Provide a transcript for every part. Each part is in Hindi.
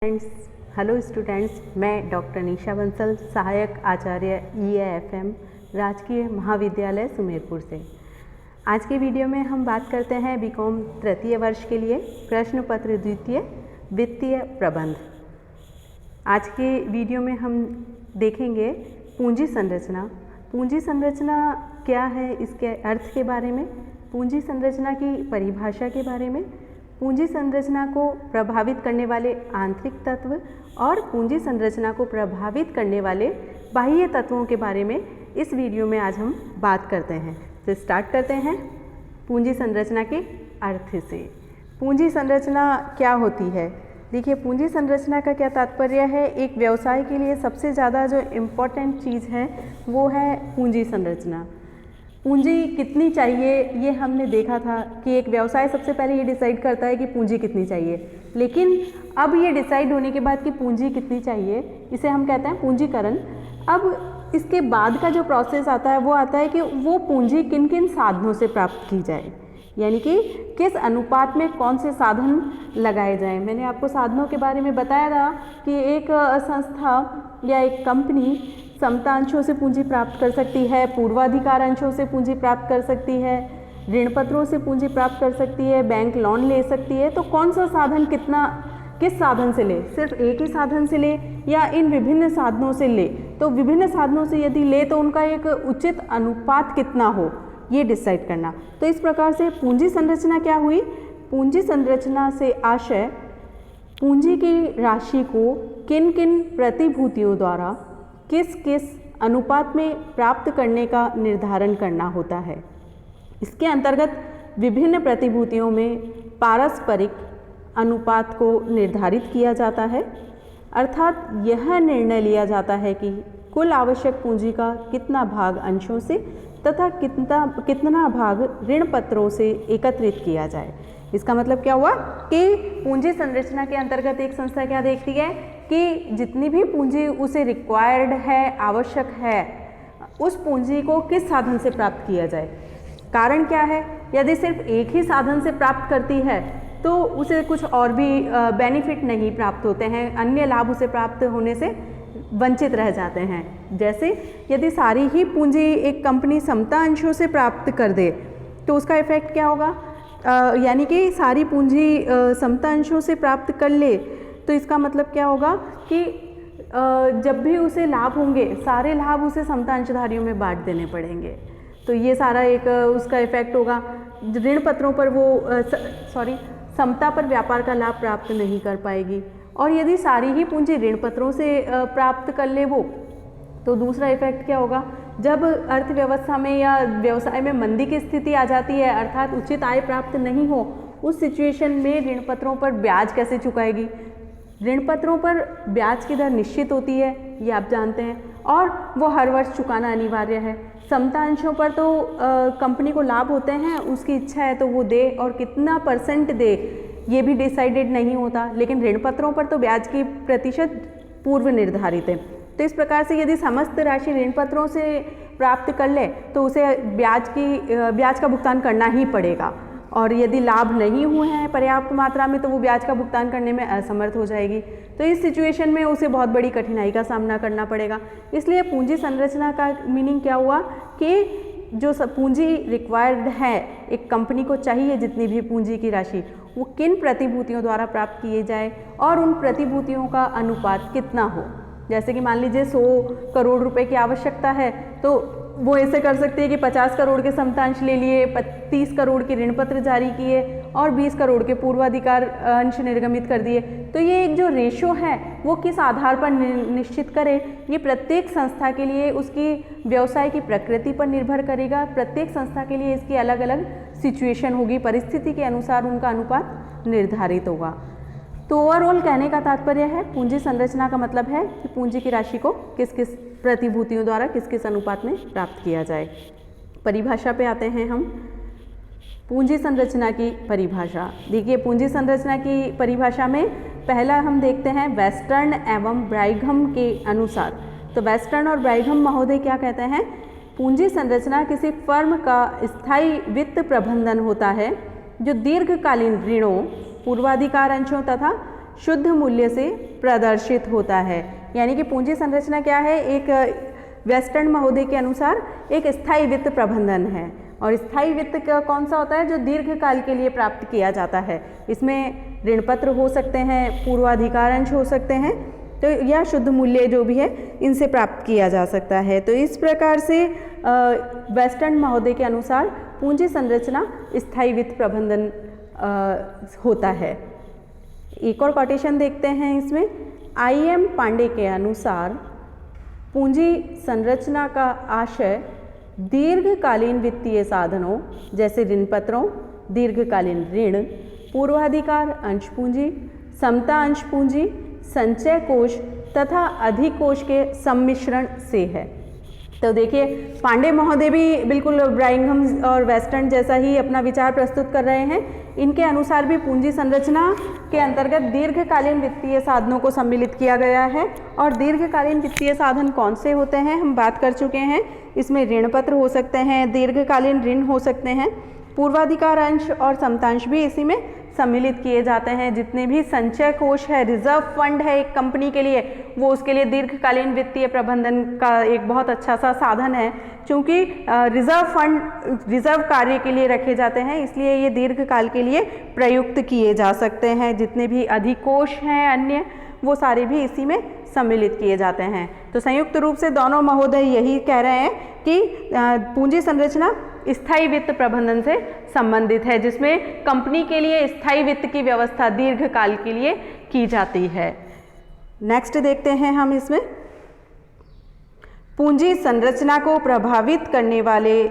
फ्रेंड्स, हेलो स्टूडेंट्स, मैं डॉक्टर निशा बंसल, सहायक आचार्य EAFM राजकीय महाविद्यालय सुमेरपुर से। आज के वीडियो में हम बात करते हैं बीकॉम तृतीय वर्ष के लिए प्रश्न पत्र द्वितीय वित्तीय प्रबंध। आज के वीडियो में हम देखेंगे पूंजी संरचना। पूंजी संरचना क्या है, इसके अर्थ के बारे में, पूंजी संरचना की परिभाषा के बारे में, पूंजी संरचना को प्रभावित करने वाले आंतरिक तत्व और पूंजी संरचना को प्रभावित करने वाले बाह्य तत्वों के बारे में इस वीडियो में आज हम बात करते हैं। तो स्टार्ट करते हैं पूंजी संरचना के अर्थ से। पूंजी संरचना क्या होती है? देखिए, पूंजी संरचना का क्या तात्पर्य है। एक व्यवसाय के लिए सबसे ज़्यादा जो इम्पोर्टेंट चीज़ है वो है पूंजी संरचना। पूंजी कितनी चाहिए ये हमने देखा था कि एक व्यवसाय सबसे पहले ये डिसाइड करता है कि पूंजी कितनी चाहिए, लेकिन अब ये डिसाइड होने के बाद कि पूंजी कितनी चाहिए, इसे हम कहते हैं पूंजीकरण। अब इसके बाद का जो प्रोसेस आता है वो आता है कि वो पूंजी किन किन साधनों से प्राप्त की जाए, यानी कि किस अनुपात में कौन से साधन लगाए जाएं। मैंने आपको साधनों के बारे में बताया था कि एक संस्था या एक कंपनी समता अंशों से पूंजी प्राप्त कर सकती है, पूर्वाधिकार अंशों से पूंजी प्राप्त कर सकती है, ऋण पत्रों से पूंजी प्राप्त कर सकती है, बैंक लोन ले सकती है। तो कौन सा साधन किस साधन से ले, सिर्फ एक ही साधन से ले या इन विभिन्न साधनों से ले? तो विभिन्न साधनों से यदि ले तो उनका एक उचित अनुपात कितना हो, ये डिसाइड करना। तो इस प्रकार से पूंजी संरचना क्या हुई? पूंजी संरचना से आशय पूंजी की राशि को किन किन प्रतिभूतियों द्वारा किस किस अनुपात में प्राप्त करने का निर्धारण करना होता है। इसके अंतर्गत विभिन्न प्रतिभूतियों में पारस्परिक अनुपात को निर्धारित किया जाता है, अर्थात यह निर्णय लिया जाता है कि कुल आवश्यक पूंजी का कितना भाग अंशों से तथा कितना भाग ऋण पत्रों से एकत्रित किया जाए। इसका मतलब क्या हुआ कि पूंजी संरचना के अंतर्गत एक संस्था क्या देखती है कि जितनी भी पूंजी उसे रिक्वायर्ड है, आवश्यक है, उस पूंजी को किस साधन से प्राप्त किया जाए। कारण क्या है? यदि सिर्फ एक ही साधन से प्राप्त करती है तो उसे कुछ और भी बेनिफिट नहीं प्राप्त होते हैं, अन्य लाभ उसे प्राप्त होने से वंचित रह जाते हैं। जैसे यदि सारी ही पूंजी एक कंपनी समता अंशों से प्राप्त कर दे तो उसका इफेक्ट क्या होगा? यानी कि सारी पूंजी समता अंशों से प्राप्त कर ले तो इसका मतलब क्या होगा कि जब भी उसे लाभ होंगे सारे लाभ उसे समता अंशधारियों में बांट देने पड़ेंगे। तो ये सारा एक उसका इफेक्ट होगा। ऋण पत्रों पर वो समता पर व्यापार का लाभ प्राप्त नहीं कर पाएगी। और यदि सारी ही पूंजी ऋण पत्रों से प्राप्त कर ले वो, तो दूसरा इफेक्ट क्या होगा? जब अर्थव्यवस्था में या व्यवसाय में मंदी की स्थिति आ जाती है, अर्थात उचित आय प्राप्त नहीं हो, उस सिचुएशन में ऋण पत्रों पर ब्याज कैसे चुकाएगी? ऋण पत्रों पर ब्याज की दर निश्चित होती है, ये आप जानते हैं, और वो हर वर्ष चुकाना अनिवार्य है। समता अंशों पर तो कंपनी को लाभ होते हैं, उसकी इच्छा है तो वो दे, और कितना % दे ये भी डिसाइडेड नहीं होता, लेकिन ऋण पत्रों पर तो ब्याज की प्रतिशत पूर्व निर्धारित है। तो इस प्रकार से यदि समस्त राशि ऋण पत्रों से प्राप्त कर ले तो उसे ब्याज का भुगतान करना ही पड़ेगा, और यदि लाभ नहीं हुए हैं पर्याप्त मात्रा में तो वो ब्याज का भुगतान करने में असमर्थ हो जाएगी। तो इस सिचुएशन में उसे बहुत बड़ी कठिनाई का सामना करना पड़ेगा। इसलिए पूंजी संरचना का मीनिंग क्या हुआ कि जो पूंजी रिक्वायर्ड है, एक कंपनी को चाहिए जितनी भी पूंजी की राशि, वो किन प्रतिभूतियों द्वारा प्राप्त किए जाए और उन प्रतिभूतियों का अनुपात कितना हो। जैसे कि मान लीजिए 100 करोड़ रुपए की आवश्यकता है तो वो ऐसे कर सकते हैं कि 50 करोड़ के समतांश ले लिए, 30 करोड़ के ऋण पत्र जारी किए और 20 करोड़ के पूर्वाधिकार अंश निर्गमित कर दिए। तो ये एक जो रेशो है वो किस आधार पर निश्चित करे, ये प्रत्येक संस्था के लिए उसकी व्यवसाय की प्रकृति पर निर्भर करेगा। प्रत्येक संस्था के लिए इसकी अलग अलग सिचुएशन होगी, परिस्थिति के अनुसार उनका अनुपात निर्धारित होगा। तो ओवरऑल कहने का तात्पर्य है, पूंजी संरचना का मतलब है कि पूंजी की राशि को किस किस प्रतिभूतियों द्वारा किस किस अनुपात में प्राप्त किया जाए। परिभाषा पे आते हैं हम। पूंजी संरचना की परिभाषा। देखिए, पूंजी संरचना की परिभाषा में पहला हम देखते हैं वेस्टर्न एवं ब्राइघम के अनुसार। तो वेस्टर्न और ब्राइघम महोदय क्या कहते हैं? पूंजी संरचना किसी फर्म का स्थायी वित्त प्रबंधन होता है जो दीर्घकालीन ऋणों, पूर्वाधिकार अंशों तथा शुद्ध मूल्य से प्रदर्शित होता है। यानी कि पूंजी संरचना क्या है, एक वेस्टर्न महोदय के अनुसार एक स्थायी वित्त प्रबंधन है। और स्थायी वित्त कौन सा होता है, जो दीर्घकाल के लिए प्राप्त किया जाता है। इसमें ऋण पत्र हो सकते हैं, पूर्वाधिकार अंश हो सकते हैं, तो या शुद्ध मूल्य जो भी है इनसे प्राप्त किया जा सकता है। तो इस प्रकार से वेस्टर्न महोदय के अनुसार पूंजी संरचना स्थायी वित्त प्रबंधन होता है। एक और कोटेशन देखते हैं इसमें, IM पांडे के अनुसार पूंजी संरचना का आशय दीर्घकालीन वित्तीय साधनों जैसे ऋण पत्रों, दीर्घकालीन ऋण, पूर्वाधिकार अंश पूंजी, समता अंश पूंजी, संचय कोष तथा अधिकोष के सम्मिश्रण से है। तो देखिए पांडे महोदय भी बिल्कुल ब्राइंघम और वेस्टर्न जैसा ही अपना विचार प्रस्तुत कर रहे हैं। इनके अनुसार भी पूंजी संरचना के अंतर्गत दीर्घकालीन वित्तीय साधनों को सम्मिलित किया गया है। और दीर्घकालीन वित्तीय साधन कौन से होते हैं हम बात कर चुके हैं। इसमें ऋण पत्र हो सकते हैं, दीर्घकालीन ऋण हो सकते हैं, पूर्वाधिकार अंश और समतांश भी इसी में सम्मिलित किए जाते हैं। जितने भी संचय कोष है, रिजर्व फंड है एक कंपनी के लिए, वो उसके लिए दीर्घकालीन वित्तीय प्रबंधन का एक बहुत अच्छा सा साधन है। क्योंकि रिजर्व फंड रिजर्व कार्य के लिए रखे जाते हैं, इसलिए ये दीर्घकाल के लिए प्रयुक्त किए जा सकते हैं। जितने भी अधिकोष हैं अन्य, वो सारे भी इसी में सम्मिलित किए जाते हैं। तो संयुक्त रूप से दोनों महोदय यही कह रहे हैं कि पूंजी संरचना स्थायी वित्त प्रबंधन से संबंधित है, जिसमें कंपनी के लिए स्थायी वित्त की व्यवस्था दीर्घकाल के लिए की जाती है। नेक्स्ट देखते हैं हम इसमें, पूंजी संरचना को प्रभावित करने वाले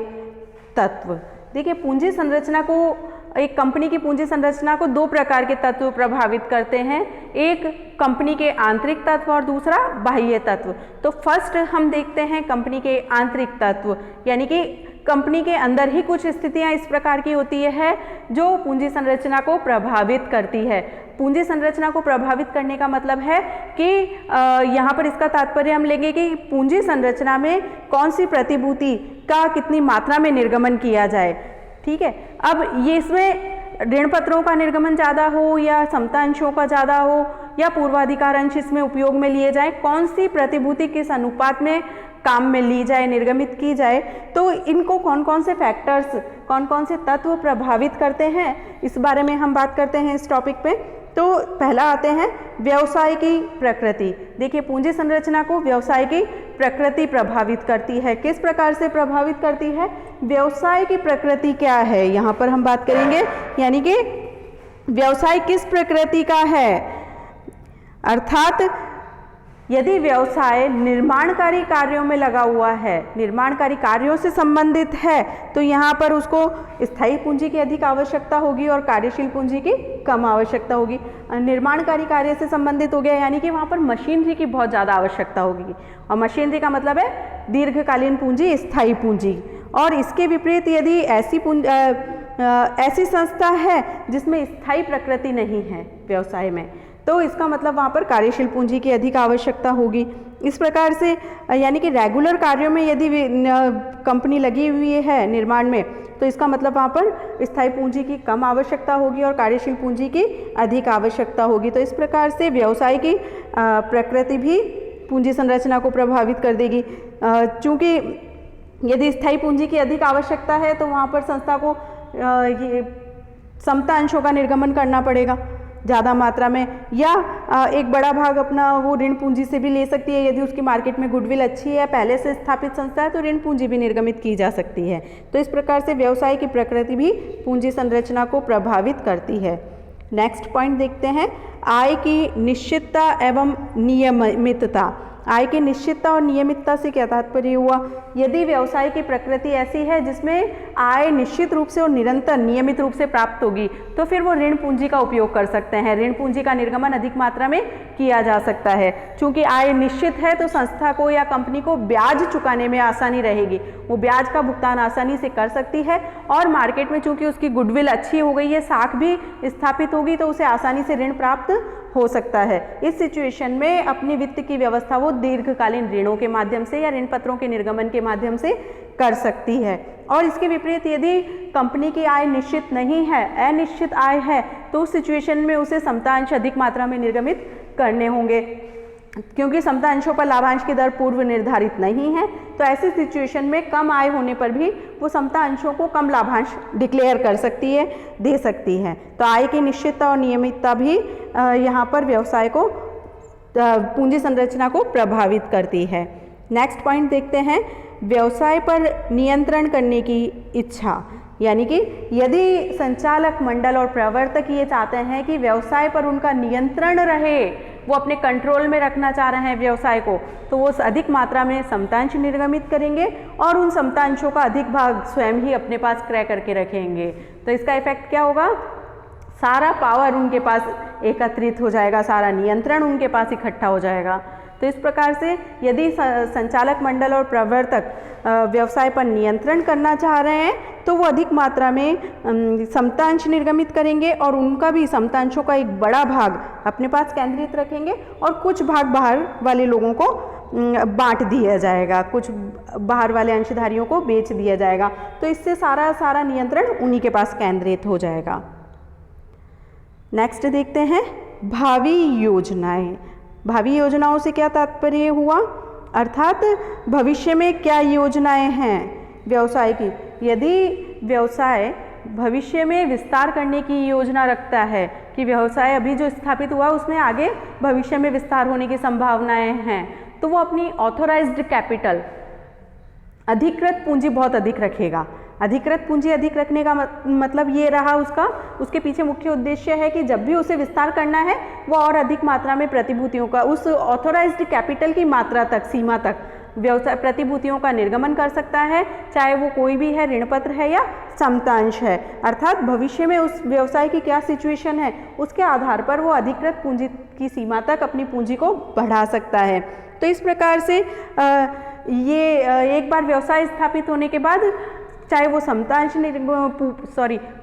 तत्व। देखिए पूंजी संरचना को, एक कंपनी की पूंजी संरचना को दो प्रकार के तत्व प्रभावित करते हैं, एक कंपनी के आंतरिक तत्व और दूसरा बाह्य तत्व। तो फर्स्ट हम देखते हैं कंपनी के आंतरिक तत्व, यानी कि कंपनी के अंदर ही कुछ स्थितियां इस प्रकार की होती है जो पूंजी संरचना को प्रभावित करती है। पूंजी संरचना को प्रभावित करने का मतलब है कि यहाँ पर इसका तात्पर्य हम लेंगे कि पूंजी संरचना में कौन सी प्रतिभूति का कितनी मात्रा में निर्गमन किया जाए। ठीक है, अब ये इसमें ऋण पत्रों का निर्गमन ज़्यादा हो या समता अंशों का ज़्यादा हो या पूर्वाधिकार अंश इसमें उपयोग में लिए जाए, कौन सी प्रतिभूति किस अनुपात में काम में ली जाए, निर्गमित की जाए, तो इनको कौन कौन से फैक्टर्स, कौन कौन से तत्व प्रभावित करते हैं, इस बारे में हम बात करते हैं इस टॉपिक पे। तो पहला आते हैं व्यवसाय की प्रकृति। देखिए पूंजी संरचना को व्यवसाय की प्रकृति प्रभावित करती है। किस प्रकार से प्रभावित करती है, व्यवसाय की प्रकृति क्या है, यहाँ पर हम बात करेंगे। यानी कि व्यवसाय किस प्रकृति का है, अर्थात यदि व्यवसाय निर्माणकारी कार्यों में लगा हुआ है, निर्माणकारी कार्यों से संबंधित है, तो यहाँ पर उसको स्थायी पूंजी की अधिक आवश्यकता होगी और कार्यशील पूंजी की कम आवश्यकता होगी। निर्माणकारी कार्य से संबंधित हो गया, यानी कि वहाँ पर मशीनरी की बहुत ज़्यादा आवश्यकता होगी, और मशीनरी का मतलब है दीर्घकालीन पूंजी, स्थायी पूंजी। और इसके विपरीत यदि ऐसी संस्था है जिसमें स्थायी प्रकृति नहीं है व्यवसाय में, तो इसका मतलब वहाँ पर कार्यशील पूंजी की अधिक आवश्यकता होगी। इस प्रकार से यानी कि रेगुलर कार्यों में यदि कंपनी लगी हुई है निर्माण में, तो इसका मतलब वहाँ पर स्थायी पूंजी की कम आवश्यकता होगी और कार्यशील पूंजी की अधिक आवश्यकता होगी। तो इस प्रकार से व्यवसाय की प्रकृति भी पूंजी संरचना को प्रभावित कर देगी। चूँकि यदि स्थायी पूंजी की अधिक आवश्यकता है तो वहाँ पर संस्था को ये समता अंशों का निर्गमन करना पड़ेगा ज़्यादा मात्रा में, या एक बड़ा भाग अपना वो ऋण पूंजी से भी ले सकती है। यदि उसकी मार्केट में गुडविल अच्छी है, पहले से स्थापित संस्था है, तो ऋण पूंजी भी निर्गमित की जा सकती है। तो इस प्रकार से व्यवसाय की प्रकृति भी पूंजी संरचना को प्रभावित करती है। नेक्स्ट पॉइंट देखते हैं, आय की निश्चितता एवं नियमितता। आय की निश्चितता और नियमितता से क्या तात्पर्य हुआ, यदि व्यवसाय की प्रकृति ऐसी है जिसमें आय निश्चित रूप से और निरंतर नियमित रूप से प्राप्त होगी, तो फिर वो ऋण पूंजी का उपयोग कर सकते हैं। ऋण पूंजी का निर्गमन अधिक मात्रा में किया जा सकता है। चूंकि आय निश्चित है तो संस्था को या कंपनी को ब्याज चुकाने में आसानी रहेगी, वो ब्याज का भुगतान आसानी से कर सकती है। और मार्केट में चूंकि उसकी गुडविल अच्छी हो गई है, साख भी स्थापित होगी, तो उसे आसानी से ऋण प्राप्त हो सकता है। इस सिचुएशन में अपनी वित्त की व्यवस्था वो दीर्घकालीन ऋणों के माध्यम से या ऋण पत्रों के निर्गमन के माध्यम से कर सकती है। और इसके विपरीत यदि कंपनी की आय निश्चित नहीं है, अनिश्चित आय है, तो उस सिचुएशन में उसे समता अंश अधिक मात्रा में निर्गमित करने होंगे, क्योंकि समता अंशों पर लाभांश की दर पूर्व निर्धारित नहीं है। तो ऐसी सिचुएशन में कम आय होने पर भी वो समता अंशों को कम लाभांश डिक्लेयर कर सकती है, दे सकती है। तो आय की निश्चितता और नियमितता भी यहाँ पर व्यवसाय को पूंजी संरचना को प्रभावित करती है। नेक्स्ट पॉइंट देखते हैं, व्यवसाय पर नियंत्रण करने की इच्छा। यानी कि यदि संचालक मंडल और प्रवर्तक ये चाहते हैं कि व्यवसाय पर उनका नियंत्रण रहे, वो अपने कंट्रोल में रखना चाह रहे हैं व्यवसाय को, तो वो अधिक मात्रा में समतांश निर्गमित करेंगे और उन समतांशों का अधिक भाग स्वयं ही अपने पास क्रय करके रखेंगे। तो इसका इफेक्ट क्या होगा, सारा पावर उनके पास एकत्रित हो जाएगा, सारा नियंत्रण उनके पास इकट्ठा हो जाएगा। तो इस प्रकार से यदि संचालक मंडल और प्रवर्तक व्यवसाय पर नियंत्रण करना चाह रहे हैं तो वो अधिक मात्रा में समतांश निर्गमित करेंगे और उनका भी समतांशों का एक बड़ा भाग अपने पास केंद्रित रखेंगे और कुछ भाग बाहर वाले लोगों को बांट दिया जाएगा, कुछ बाहर वाले अंशधारियों को बेच दिया जाएगा। तो इससे सारा नियंत्रण उन्हीं के पास केंद्रित हो जाएगा। नेक्स्ट देखते हैं भावी योजनाएं। भावी योजनाओं से क्या तात्पर्य हुआ, अर्थात भविष्य में क्या योजनाएं हैं व्यवसाय की। यदि व्यवसाय भविष्य में विस्तार करने की योजना रखता है कि व्यवसाय अभी जो स्थापित हुआ उसमें आगे भविष्य में विस्तार होने की संभावनाएं हैं, तो वो अपनी ऑथोराइज्ड कैपिटल, अधिकृत पूंजी बहुत अधिक रखेगा। अधिकृत पूंजी अधिक रखने का मतलब ये रहा उसके पीछे मुख्य उद्देश्य है कि जब भी उसे विस्तार करना है वो और अधिक मात्रा में प्रतिभूतियों का, उस ऑथोराइज्ड कैपिटल की मात्रा तक, सीमा तक व्यवसाय प्रतिभूतियों का निर्गमन कर सकता है, चाहे वो कोई भी है, ऋण पत्र है या समतांश है। अर्थात भविष्य में उस व्यवसाय की क्या सिचुएशन है उसके आधार पर वो अधिकृत पूंजी की सीमा तक अपनी पूंजी को बढ़ा सकता है। तो इस प्रकार से ये एक बार व्यवसाय स्थापित होने के बाद चाहे वो समतांश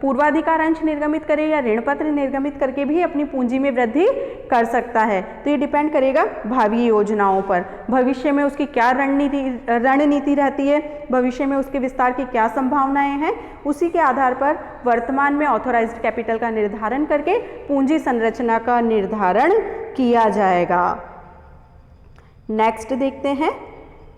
पूर्वाधिकार अंश निर्गमित करे या ऋण पत्र निर्गमित करके भी अपनी पूंजी में वृद्धि कर सकता है। तो ये डिपेंड करेगा भावी योजनाओं पर, भविष्य में उसकी क्या रणनीति रहती है, भविष्य में उसके विस्तार की क्या संभावनाएं हैं, उसी के आधार पर वर्तमान में ऑथोराइज्ड कैपिटल का निर्धारण करके पूंजी संरचना का निर्धारण किया जाएगा। नेक्स्ट देखते हैं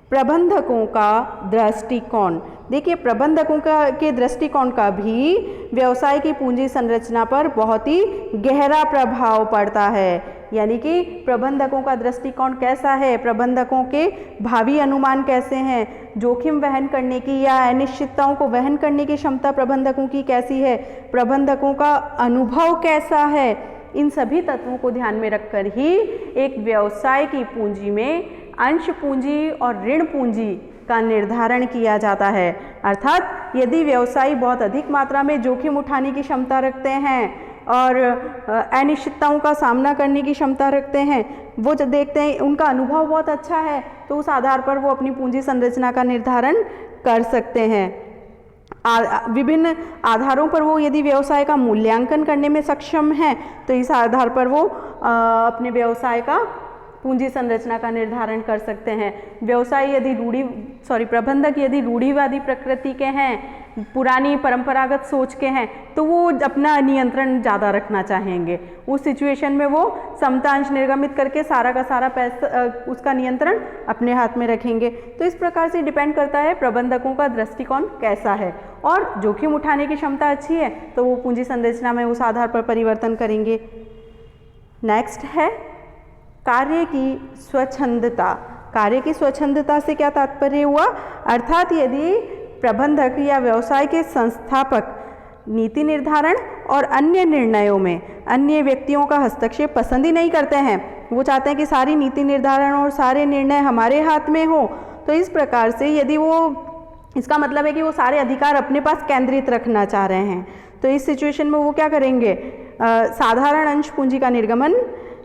प्रबंधकों का दृष्टिकोण। देखिए, प्रबंधकों के दृष्टिकोण का भी व्यवसाय की पूंजी संरचना पर बहुत ही गहरा प्रभाव पड़ता है। यानी कि प्रबंधकों का दृष्टिकोण कैसा है, प्रबंधकों के भावी अनुमान कैसे हैं, जोखिम वहन करने की या अनिश्चितताओं को वहन करने की क्षमता प्रबंधकों की कैसी है, प्रबंधकों का अनुभव कैसा है, इन सभी तत्वों को ध्यान में रखकर ही एक व्यवसाय की पूंजी में अंश पूंजी और ऋण पूंजी का निर्धारण किया जाता है। अर्थात यदि व्यवसायी बहुत अधिक मात्रा में जोखिम उठाने की क्षमता रखते हैं और अनिश्चितताओं का सामना करने की क्षमता रखते हैं, वो जब देखते हैं उनका अनुभव बहुत अच्छा है, तो उस आधार पर वो अपनी पूंजी संरचना का निर्धारण कर सकते हैं। विभिन्न आधारों पर वो यदि व्यवसाय का मूल्यांकन करने में सक्षम हैं, तो इस आधार पर वो अपने व्यवसाय का पूंजी संरचना का निर्धारण कर सकते हैं। व्यवसाय यदि प्रबंधक यदि रूढ़िवादी प्रकृति के हैं, पुरानी परंपरागत सोच के हैं, तो वो अपना नियंत्रण ज़्यादा रखना चाहेंगे। उस सिचुएशन में वो समतांश निर्गमित करके सारा का सारा पैसा, उसका नियंत्रण अपने हाथ में रखेंगे। तो इस प्रकार से डिपेंड करता है प्रबंधकों का दृष्टिकोण कैसा है, और जोखिम उठाने की क्षमता अच्छी है तो वो पूंजी संरचना में उस आधार पर परिवर्तन करेंगे। नेक्स्ट है कार्य की स्वच्छंदता। कार्य की स्वच्छंदता से क्या तात्पर्य हुआ, अर्थात यदि प्रबंधक या व्यवसाय के संस्थापक नीति निर्धारण और अन्य निर्णयों में अन्य व्यक्तियों का हस्तक्षेप पसंद ही नहीं करते हैं, वो चाहते हैं कि सारी नीति निर्धारण और सारे निर्णय हमारे हाथ में हो, तो इस प्रकार से यदि वो, इसका मतलब है कि वो सारे अधिकार अपने पास केंद्रित रखना चाह रहे हैं, तो इस सिचुएशन में वो क्या करेंगे, साधारण अंश पूंजी का निर्गमन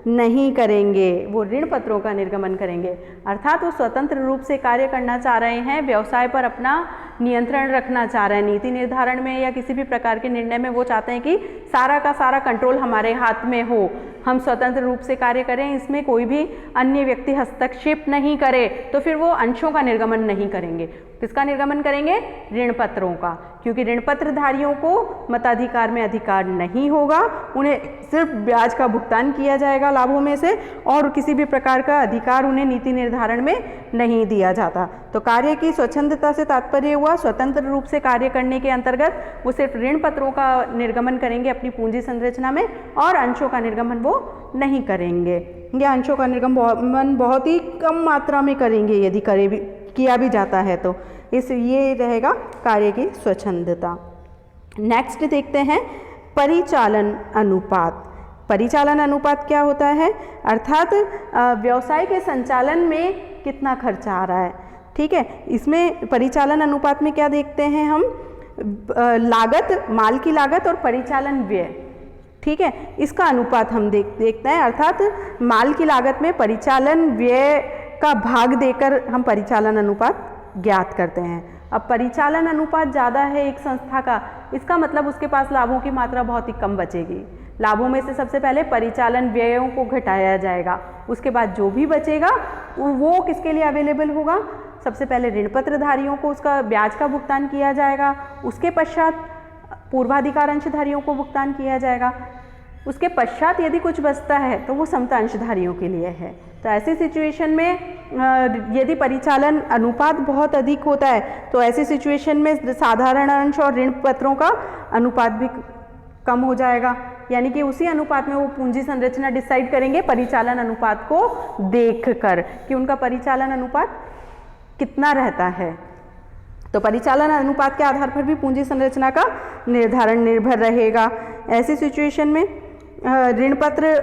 नहीं करेंगे, वो ऋण पत्रों का निर्गमन करेंगे। अर्थात वो स्वतंत्र रूप से कार्य करना चाह रहे हैं, व्यवसाय पर अपना नियंत्रण रखना चाह रहे हैं, नीति निर्धारण में या किसी भी प्रकार के निर्णय में वो चाहते हैं कि सारा का सारा कंट्रोल हमारे हाथ में हो, हम स्वतंत्र रूप से कार्य करें, इसमें कोई भी अन्य व्यक्ति हस्तक्षेप नहीं करे। तो फिर वो अंशों का निर्गमन नहीं करेंगे, किसका निर्गमन करेंगे, ऋण पत्रों का, क्योंकि ऋण पत्रधारियों को मताधिकार में अधिकार नहीं होगा, उन्हें सिर्फ ब्याज का भुगतान किया जाएगा लाभों में से और किसी भी प्रकार का अधिकार उन्हें नीति निर्धारण में नहीं दिया जाता। तो कार्य की स्वच्छंदता से तात्पर्य हुआ स्वतंत्र रूप से कार्य करने के अंतर्गत वो सिर्फ ऋण पत्रों का निर्गमन करेंगे अपनी पूंजी संरचना में और अंशों का निर्गमन वो नहीं करेंगे। ये अंशों का निर्गमन बहुत ही कम मात्रा में करेंगे यदि किया भी जाता है तो ये रहेगा कार्य की स्वच्छंदता। नेक्स्ट देखते हैं परिचालन अनुपात। परिचालन अनुपात क्या होता है, अर्थात व्यवसाय के संचालन में कितना खर्चा आ रहा है। ठीक है, इसमें परिचालन अनुपात में क्या देखते हैं हम, लागत, माल की लागत और परिचालन व्यय। ठीक है, इसका अनुपात हम देखते हैं, अर्थात माल की लागत में परिचालन व्यय का भाग देकर हम परिचालन अनुपात ज्ञात करते हैं। अब परिचालन अनुपात ज़्यादा है एक संस्था का, इसका मतलब उसके पास लाभों की मात्रा बहुत ही कम बचेगी। लाभों में से सबसे पहले परिचालन व्ययों को घटाया जाएगा, उसके बाद जो भी बचेगा वो किसके लिए अवेलेबल होगा, सबसे पहले ऋण पत्रधारियों को उसका ब्याज का भुगतान किया जाएगा, उसके पश्चात पूर्वाधिकार अंशधारियों को भुगतान किया जाएगा, उसके पश्चात यदि कुछ बचता है तो वो समता अंशधारियों के लिए है। तो ऐसी सिचुएशन में यदि परिचालन अनुपात बहुत अधिक होता है तो ऐसी सिचुएशन में साधारण अंश और ऋण पत्रों का अनुपात भी कम हो जाएगा, यानी कि उसी अनुपात में वो पूंजी संरचना डिसाइड करेंगे परिचालन अनुपात को देखकर कि उनका परिचालन अनुपात कितना रहता है। तो परिचालन अनुपात के आधार पर भी पूंजी संरचना का निर्धारण निर्भर रहेगा। ऐसी सिचुएशन में ऋण पत्र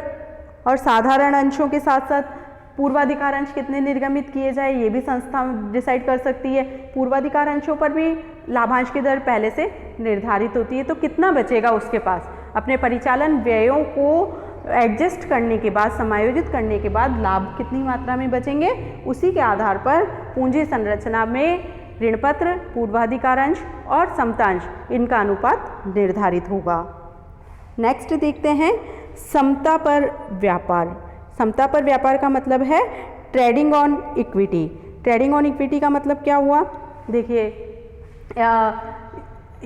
और साधारण अंशों के साथ साथ पूर्वाधिकार अंश कितने निर्गमित किए जाए ये भी संस्था डिसाइड कर सकती है। पूर्वाधिकार अंशों पर भी लाभांश की दर पहले से निर्धारित होती है, तो कितना बचेगा उसके पास, अपने परिचालन व्ययों को एडजस्ट करने के बाद, समायोजित करने के बाद लाभ कितनी मात्रा में बचेंगे, उसी के आधार पर पूंजी संरचना में ऋण पत्र, पूर्वाधिकार अंश और समतांश इनका अनुपात निर्धारित होगा। नेक्स्ट देखते हैं समता पर व्यापार। समता पर व्यापार का मतलब है trading on equity. Trading on equity का मतलब क्या हुआ, देखिए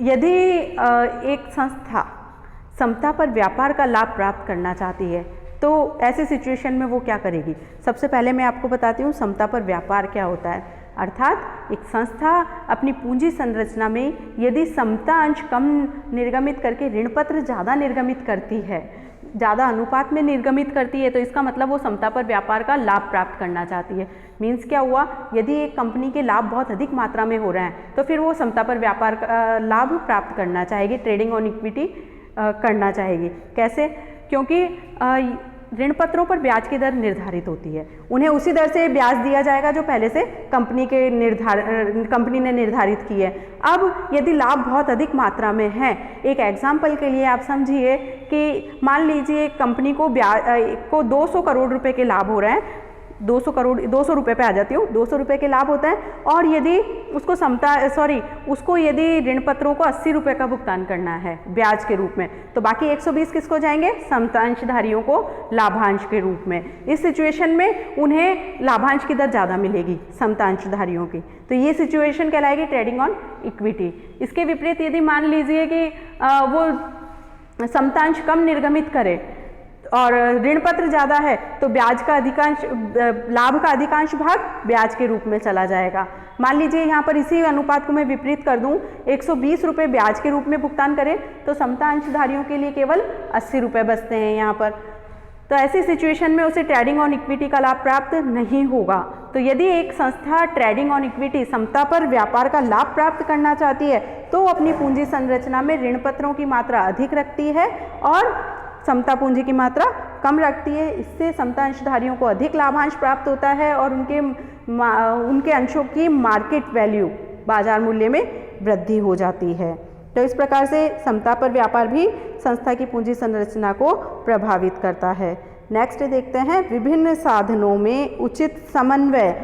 यदि एक संस्था समता पर व्यापार का लाभ प्राप्त करना चाहती है तो ऐसे सिचुएशन में वो क्या करेगी। सबसे पहले मैं आपको बताती हूँ समता पर व्यापार क्या होता है, अर्थात एक संस्था अपनी पूंजी संरचना में यदि समता अंश कम निर्गमित करके ऋण पत्र ज़्यादा निर्गमित करती है, ज़्यादा अनुपात में निर्गमित करती है, तो इसका मतलब वो समता पर व्यापार का लाभ प्राप्त करना चाहती है। मीन्स क्या हुआ, यदि एक कंपनी के लाभ बहुत अधिक मात्रा में हो रहे हैं तो फिर वो समता पर व्यापार का लाभ प्राप्त करना चाहेगी, ट्रेडिंग ऑन इक्विटी करना चाहेगी। कैसे, क्योंकि ऋण पत्रों पर ब्याज की दर निर्धारित होती है, उन्हें उसी दर से ब्याज दिया जाएगा जो पहले से कंपनी ने निर्धारित की है। अब यदि लाभ बहुत अधिक मात्रा में है, एक एग्जाम्पल के लिए आप समझिए कि मान लीजिए कंपनी को 200 करोड़ रुपए के लाभ हो रहे हैं, 200 रुपये पे आ जाती हूँ, 200 रुपये के लाभ होता है और यदि उसको यदि ऋण पत्रों को 80 रुपये का भुगतान करना है ब्याज के रूप में, तो बाकी 120 किसको जाएंगे, समतांशधारियों को लाभांश के रूप में। इस सिचुएशन में उन्हें लाभांश की दर ज़्यादा मिलेगी समतांशधारियों की, तो ये सिचुएशन कहलाएगी ट्रेडिंग ऑन इक्विटी। इसके विपरीत यदि मान लीजिए कि वो समतांश कम निर्गमित करे और ऋण पत्र ज़्यादा है तो ब्याज का अधिकांश, लाभ का अधिकांश भाग ब्याज के रूप में चला जाएगा। मान लीजिए यहाँ पर इसी अनुपात को मैं विपरीत कर दूँ, 120 रुपये ब्याज के रूप में भुगतान करें तो समता अंशधारियों के लिए केवल 80 रुपये बचते हैं यहाँ पर। तो ऐसी सिचुएशन में उसे ट्रेडिंग ऑन इक्विटी का लाभ प्राप्त नहीं होगा। तो यदि एक संस्था ट्रेडिंग ऑन इक्विटी समता पर व्यापार का लाभ प्राप्त करना चाहती है तो अपनी पूंजी संरचना में ऋण पत्रों की मात्रा अधिक रखती है और समता पूंजी की मात्रा कम रखती है। इससे समता अंशधारियों को अधिक लाभांश प्राप्त होता है और उनके अंशों की मार्केट वैल्यू, बाजार मूल्य में वृद्धि हो जाती है। तो इस प्रकार से समता पर व्यापार भी संस्था की पूंजी संरचना को प्रभावित करता है। नेक्स्ट देखते हैं विभिन्न साधनों में उचित समन्वय।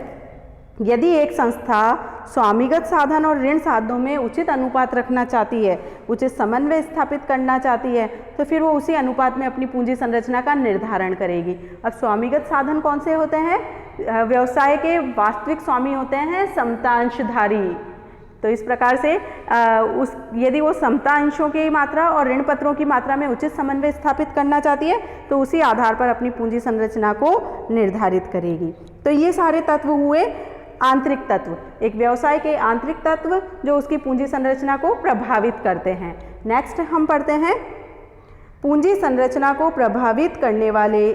यदि एक संस्था स्वामीगत साधन और ऋण साधनों में उचित अनुपात रखना चाहती है, उचित समन्वय स्थापित करना चाहती है, तो फिर वो उसी अनुपात में अपनी पूंजी संरचना का निर्धारण करेगी। अब स्वामीगत साधन कौन से होते हैं, व्यवसाय के वास्तविक स्वामी होते हैं समता अंशधारी। तो इस प्रकार से यदि वो समता अंशों की मात्रा और ऋण पत्रों की मात्रा में उचित समन्वय स्थापित करना चाहती है तो उसी आधार पर अपनी पूंजी संरचना को निर्धारित करेगी। तो ये सारे तत्व हुए आंतरिक तत्व, एक व्यवसाय के आंतरिक तत्व जो उसकी पूंजी संरचना को प्रभावित करते हैं। नेक्स्ट हम पढ़ते हैं पूंजी संरचना को प्रभावित करने वाले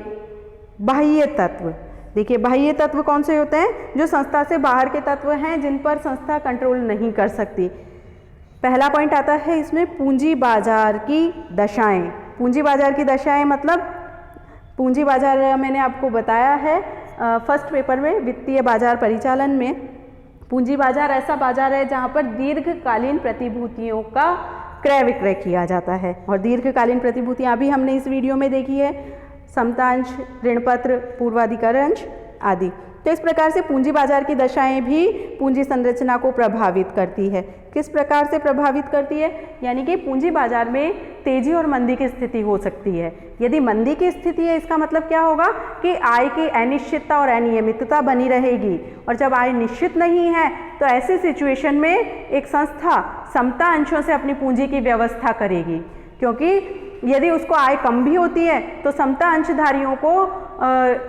बाह्य तत्व। देखिए बाह्य तत्व कौन से होते हैं? जो संस्था से बाहर के तत्व हैं जिन पर संस्था कंट्रोल नहीं कर सकती। पहला पॉइंट आता है इसमें पूंजी बाजार की दशाएं। पूंजी बाजार की दशाएं मतलब पूंजी बाजार मैंने आपको बताया है फर्स्ट पेपर में वित्तीय बाजार परिचालन में। पूंजी बाजार ऐसा बाजार है जहां पर दीर्घकालीन प्रतिभूतियों का क्रय विक्रय किया जाता है, और दीर्घकालीन प्रतिभूतियां अभी हमने इस वीडियो में देखी है, समतांश, ऋणपत्र, पूर्वाधिकार अंश आदि। तो इस प्रकार से पूंजी बाजार की दशाएं भी पूंजी संरचना को प्रभावित करती है। किस प्रकार से प्रभावित करती है? यानी कि पूंजी बाजार में तेजी और मंदी की स्थिति हो सकती है। यदि मंदी की स्थिति है इसका मतलब क्या होगा कि आय की अनिश्चितता और अनियमितता बनी रहेगी, और जब आय निश्चित नहीं है तो ऐसी सिचुएशन में एक संस्था समता अंशों से अपनी पूंजी की व्यवस्था करेगी, क्योंकि यदि उसको आय कम भी होती है तो समता अंशधारियों को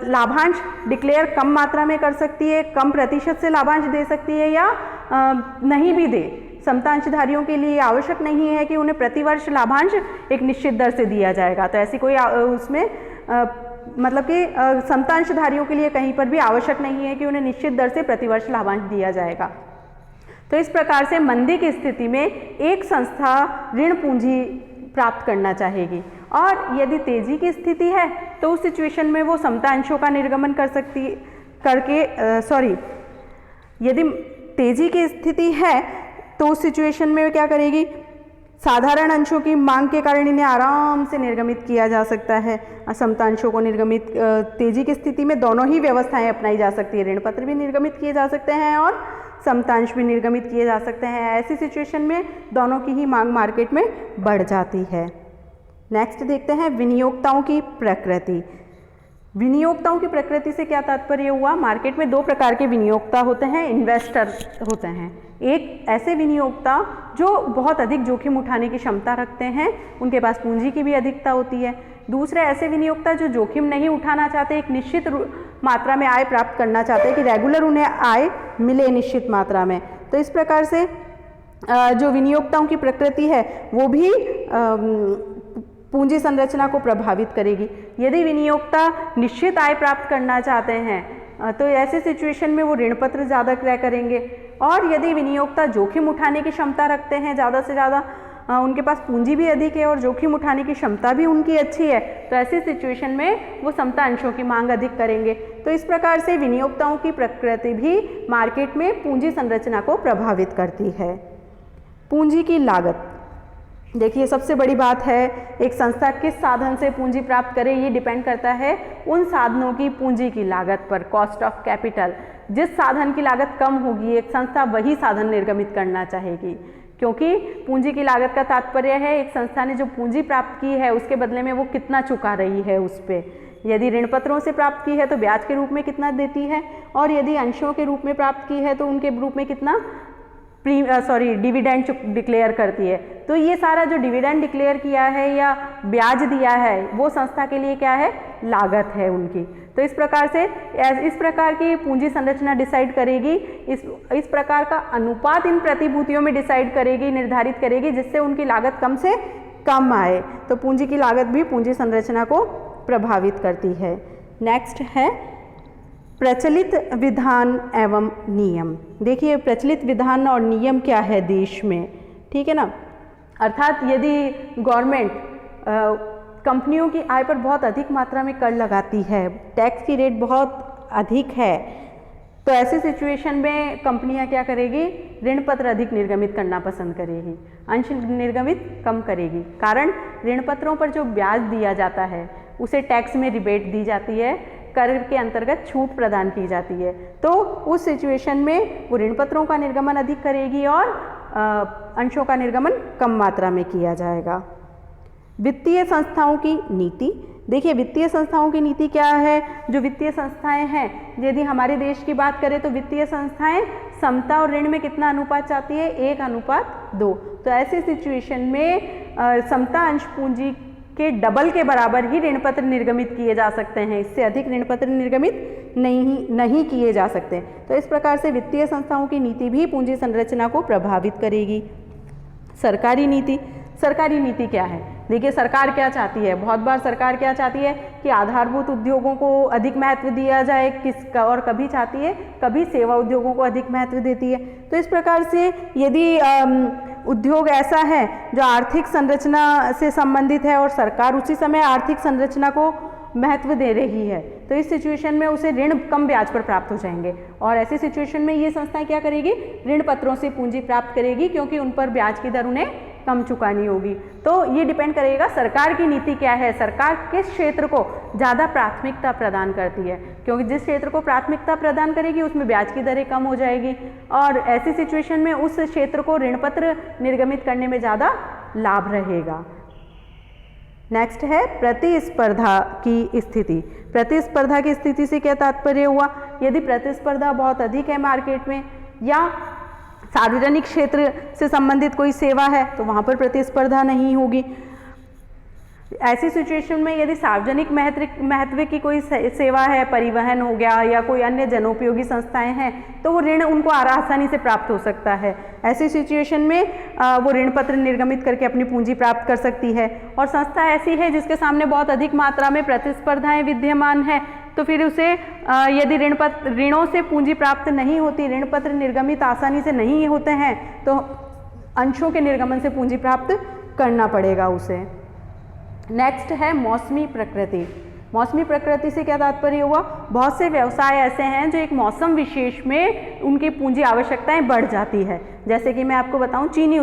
लाभांश डिक्लेयर कम मात्रा में कर सकती है, कम प्रतिशत से लाभांश दे सकती है, या नहीं भी दे। समता अंशधारियों के लिए आवश्यक नहीं है कि उन्हें प्रतिवर्ष लाभांश एक निश्चित दर से दिया जाएगा। तो ऐसी कोई उसमें मतलब कि समता अंशधारियों के लिए कहीं पर भी आवश्यक नहीं है कि उन्हें निश्चित दर से प्रतिवर्ष लाभांश दिया जाएगा। तो इस प्रकार से मंदी की स्थिति में एक संस्था ऋण पूंजी प्राप्त करना चाहेगी, और यदि तेजी की स्थिति है तो उस सिचुएशन में वो समता अंशों का निर्गमन यदि तेजी की स्थिति है तो उस सिचुएशन में क्या करेगी? साधारण अंशों की मांग के कारण इन्हें आराम से निर्गमित किया जा सकता है। समता अंशों को निर्गमित तेजी की स्थिति में दोनों ही व्यवस्थाएं अपनाई जा सकती है, ऋण पत्र भी निर्गमित किए जा सकते हैं और समतांश भी निर्गमित किए जा सकते हैं। ऐसी सिचुएशन में दोनों की ही मांग मार्केट में बढ़ जाती है। नेक्स्ट देखते हैं विनियोक्ताओं की प्रकृति। विनियोक्ताओं की प्रकृति से क्या तात्पर्य हुआ? मार्केट में दो प्रकार के विनियोक्ता होते हैं, इन्वेस्टर होते हैं। एक ऐसे विनियोक्ता जो बहुत अधिक जोखिम उठाने की क्षमता रखते हैं, उनके पास पूंजी की भी अधिकता होती है। दूसरे ऐसे विनियोक्ता जो जोखिम नहीं उठाना चाहते, एक निश्चित मात्रा में आय प्राप्त करना चाहते हैं कि रेगुलर उन्हें आय मिले निश्चित मात्रा में। तो इस प्रकार से जो विनियोक्ताओं की प्रकृति है वो भी पूंजी संरचना को प्रभावित करेगी। यदि विनियोक्ता निश्चित आय प्राप्त करना चाहते हैं तो ऐसे सिचुएशन में वो ऋण पत्र ज़्यादा क्रय करेंगे, और यदि विनियोक्ता जोखिम उठाने की क्षमता रखते हैं, ज़्यादा से ज़्यादा उनके पास पूंजी भी अधिक है और जोखिम उठाने की क्षमता भी उनकी अच्छी है, तो ऐसी सिचुएशन में वो समता अंशों की मांग अधिक करेंगे। तो इस प्रकार से विनियोक्ताओं की प्रकृति भी मार्केट में पूंजी संरचना को प्रभावित करती है। पूंजी की लागत, देखिए सबसे बड़ी बात है, एक संस्था किस साधन से पूंजी प्राप्त करे ये डिपेंड करता है उन साधनों की पूंजी की लागत पर, कॉस्ट ऑफ कैपिटल। जिस साधन की लागत कम होगी एक संस्था वही साधन निर्गमित करना चाहेगी, क्योंकि पूंजी की लागत का तात्पर्य है एक संस्था ने जो पूंजी प्राप्त की है उसके बदले में वो कितना चुका रही है उस पर। यदि ऋण पत्रों से प्राप्त की है तो ब्याज के रूप में कितना देती है, और यदि अंशों के रूप में प्राप्त की है तो उनके रूप में कितना डिविडेंड डिक्लेयर करती है। तो ये सारा जो डिविडेंड डिक्लेयर किया है या ब्याज दिया है वो संस्था के लिए क्या है? लागत है उनकी। तो इस प्रकार से इस प्रकार की पूंजी संरचना डिसाइड करेगी, इस प्रकार का अनुपात इन प्रतिभूतियों में डिसाइड करेगी, निर्धारित करेगी, जिससे उनकी लागत कम से कम आए। तो पूंजी की लागत भी पूंजी संरचना को प्रभावित करती है। नेक्स्ट है प्रचलित विधान एवं नियम। देखिए प्रचलित विधान और नियम क्या है देश में, ठीक है ना। अर्थात यदि गवर्नमेंट कंपनियों की आय पर बहुत अधिक मात्रा में कर लगाती है, टैक्स की रेट बहुत अधिक है, तो ऐसी सिचुएशन में कंपनियां क्या करेगी? ऋण पत्र अधिक निर्गमित करना पसंद करेगी, अंश निर्गमित कम करेगी। कारण ऋण पत्रों पर जो ब्याज दिया जाता है उसे टैक्स में रिबेट दी जाती है, कर के अंतर्गत छूट प्रदान की जाती है। तो उस सिचुएशन में वो ऋण पत्रों का निर्गमन अधिक करेगी और अंशों का निर्गमन कम मात्रा में किया जाएगा। वित्तीय संस्थाओं की नीति, देखिए वित्तीय संस्थाओं की नीति क्या है। जो वित्तीय संस्थाएं हैं, यदि हमारे देश की बात करें तो वित्तीय संस्थाएं समता और ऋण में कितना अनुपात चाहती है, 1:2। तो ऐसे सिचुएशन में समता अंश पूंजी के डबल के बराबर ही ऋण पत्र निर्गमित किए जा सकते हैं, इससे अधिक ऋण पत्र निर्गमित नहीं किए जा सकते। तो इस प्रकार से वित्तीय संस्थाओं की नीति भी पूंजी संरचना को प्रभावित करेगी। सरकारी नीति क्या है? देखिए सरकार क्या चाहती है, बहुत बार सरकार क्या चाहती है कि आधारभूत उद्योगों को अधिक महत्व दिया जाए, और कभी चाहती है, कभी सेवा उद्योगों को अधिक महत्व देती है। तो इस प्रकार से यदि उद्योग ऐसा है जो आर्थिक संरचना से संबंधित है और सरकार उसी समय आर्थिक संरचना को महत्व दे रही है, तो इस सिचुएशन में उसे ऋण कम ब्याज पर प्राप्त हो जाएंगे, और ऐसी सिचुएशन में ये संस्थाएं क्या करेगी, ऋण पत्रों से पूंजी प्राप्त करेगी, क्योंकि उन पर ब्याज की दर उन्हें कम चुकानी होगी। तो ये डिपेंड करेगा सरकार की नीति क्या है, सरकार किस क्षेत्र को ज़्यादा प्राथमिकता प्रदान करती है, क्योंकि जिस क्षेत्र को प्राथमिकता प्रदान करेगी उसमें ब्याज की दरें कम हो जाएगी, और ऐसी सिचुएशन में उस क्षेत्र को ऋण पत्र निर्गमित करने में ज़्यादा लाभ रहेगा। नेक्स्ट है प्रतिस्पर्धा की स्थिति। प्रतिस्पर्धा की स्थिति से क्या तात्पर्य हुआ, यदि प्रतिस्पर्धा बहुत अधिक है मार्केट में, या सार्वजनिक क्षेत्र से संबंधित कोई सेवा है तो वहाँ पर प्रतिस्पर्धा नहीं होगी। ऐसी सिचुएशन में यदि सार्वजनिक महत्व की कोई सेवा है, परिवहन हो गया या कोई अन्य जनोपयोगी संस्थाएं हैं, तो वो ऋण उनको आसानी से प्राप्त हो सकता है। ऐसी सिचुएशन में वो ऋण पत्र निर्गमित करके अपनी पूंजी प्राप्त कर सकती है। और संस्था ऐसी है जिसके सामने बहुत अधिक मात्रा में प्रतिस्पर्धाएं विद्यमान है, तो फिर उसे यदि ऋणों से पूंजी प्राप्त नहीं होती, ऋण पत्र निर्गमित आसानी से नहीं होते हैं, तो अंशों के निर्गमन से पूंजी प्राप्त करना पड़ेगा उसे। नेक्स्ट है मौसमी प्रकृति। मौसमी प्रकृति से क्या तात्पर्य हुआ, बहुत से व्यवसाय ऐसे हैं जो एक मौसम विशेष में उनकी पूंजी आवश्यकताएं बढ़ जाती है। जैसे कि मैं आपको बताऊं, चीनी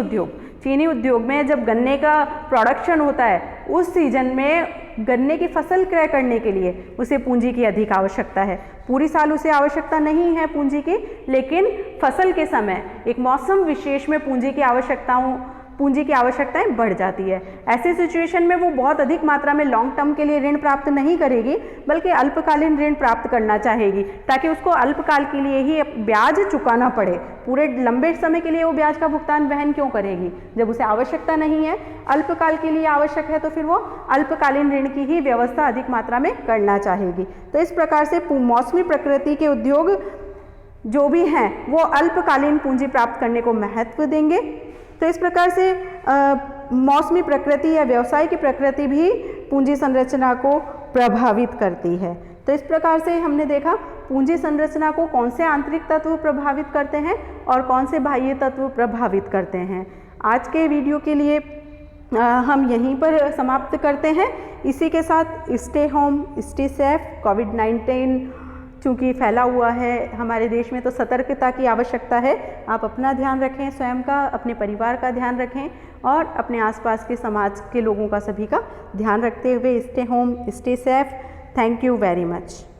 उद्योग में जब गन्ने का प्रोडक्शन होता है, उस सीजन में गन्ने की फसल क्रय करने के लिए उसे पूंजी की अधिक आवश्यकता है। पूरी साल उसे आवश्यकता नहीं है पूंजी की, लेकिन फसल के समय एक मौसम विशेष में पूंजी की आवश्यकताएं बढ़ जाती है। ऐसी सिचुएशन में वो बहुत अधिक मात्रा में लॉन्ग टर्म के लिए ऋण प्राप्त नहीं करेगी, बल्कि अल्पकालीन ऋण प्राप्त करना चाहेगी, ताकि उसको अल्पकाल के लिए ही ब्याज चुकाना पड़े। पूरे लंबे समय के लिए वो ब्याज का भुगतान वहन क्यों करेगी, जब उसे आवश्यकता नहीं है, अल्पकाल के लिए आवश्यक है, तो फिर वो अल्पकालीन ऋण की ही व्यवस्था अधिक मात्रा में करना चाहेगी। तो इस प्रकार से मौसमी प्रकृति के उद्योग जो भी हैं वो अल्पकालीन पूंजी प्राप्त करने को महत्व देंगे। तो इस प्रकार से मौसमी प्रकृति या व्यवसाय की प्रकृति भी पूंजी संरचना को प्रभावित करती है। तो इस प्रकार से हमने देखा पूंजी संरचना को कौन से आंतरिक तत्व प्रभावित करते हैं और कौन से बाह्य तत्व प्रभावित करते हैं। आज के वीडियो के लिए हम यहीं पर समाप्त करते हैं। इसी के साथ स्टे होम, स्टे सेफ। कोविड-19 चूँकि फैला हुआ है हमारे देश में, तो सतर्कता की आवश्यकता है। आप अपना ध्यान रखें, स्वयं का, अपने परिवार का ध्यान रखें और अपने आसपास के समाज के लोगों का, सभी का ध्यान रखते हुए stay home, stay safe. Thank you very much.